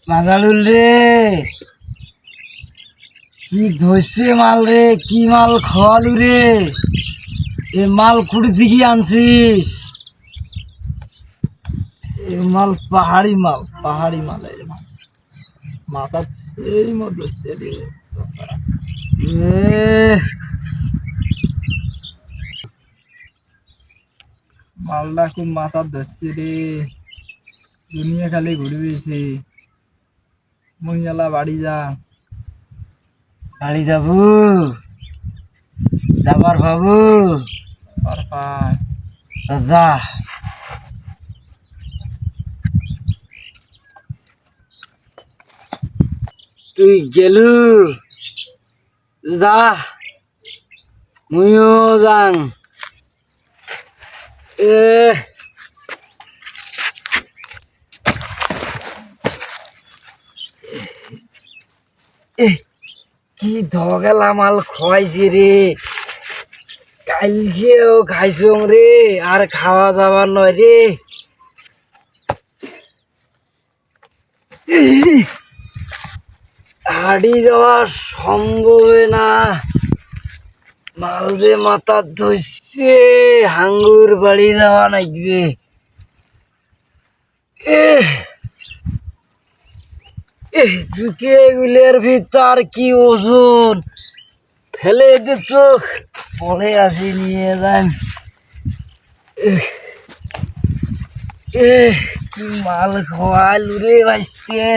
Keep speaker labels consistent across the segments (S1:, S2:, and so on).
S1: মাজালুল রে, কি ধরছে মাল রে, কি মাল খাওয়ালু রে? এ মাল কুড়ি দিকে আনছিস? এ মাল পাহাড়ি মাল, পাহাড়ি মাল। এর মাথা এই মত ধরছে রে। মালটা খুব মাথা ধরছে রে, দুনিয়া খালি ঘুরবেছে। মহিলা বাড়ি যা, বাড়ি যাবো, যাবার বাবু যা। তুই গেলু যা, মুইও যাং। কি ধগেলা মাল খাইছি রে, কালকেও খাইছং রে, আর খাওয়া যাবার নয় রে। হাড়ি যাওয়া সম্ভব না, মাল যে মাথা ধরছে। হাঙ্গুর বাড়ি যাওয়া লাগবে। জুতে গুলের ভিতর কি ওজন, ফেলে দিত পরে আসি নিয়ে যান। কি মাল খাওয়ালু রে ভাইস্তে,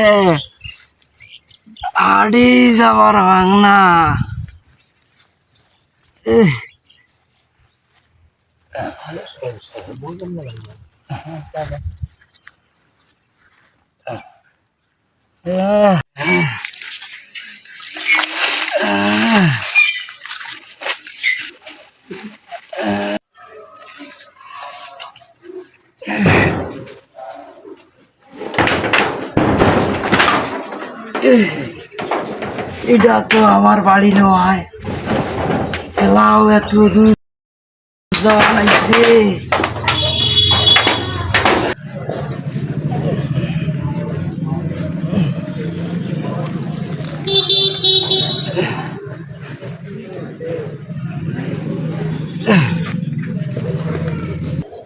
S1: হাড়ি যাবার ভাঙনা। এটা তো আমার বাড়ি নয়, এলাও এত দূর যাওয়া লাগবে।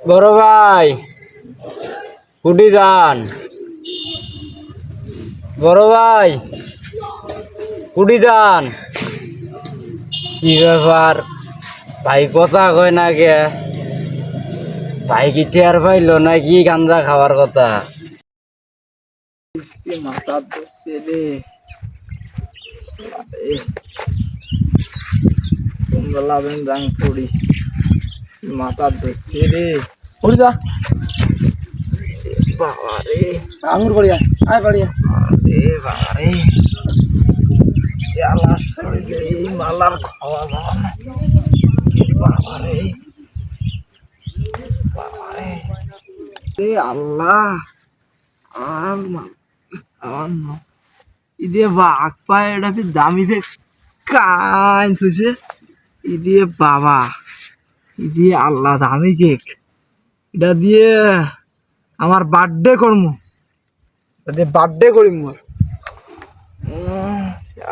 S1: বড় ভাই কুটি যান? বড় ভাই কুটি যান? কি ব্যাপার ভাই, কথা কয় না কে? ভাই কি টের পাইল নাকি গাঞ্জা খাওয়ার কথা? মাথা ধরছে রে, মাথা ধরছে রে। উড়ি যা বাবা রে, আঙুর বাড়িয়া আয় বাড়িয়া রে বাবা রে। এই মালার খাওয়া যাওয়া না বাবা রে, বাবা রে। আল্লাহ, আমার ইদে বাঘ পায়, এটা ফির দামি ফে কান থুছে। ইদে বাবা, ইদে আল্লাহ দামি কেক। এটা দিয়ে আমার বার্থডে করমু, বার্থডে করি মোর।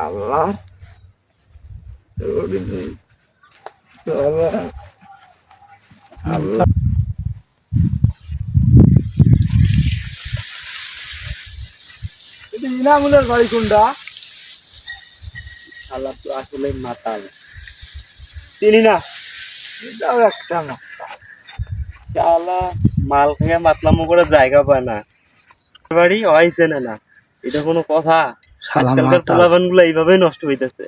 S1: আল্লাহ আল্লাহ। ইনামুলের বাড়ি কোনটা? আল্লাহ তো আসলে মাতাল, চিনি না। এটাও একটা মাতাল, মাল খেয়ে মাতলামো করে জায়গা পায় না, বাড়ি হয়েছে না। এটা কোনো কথা? আজকালকার পোলাপান গুলো এইভাবেই নষ্ট হইতেছে।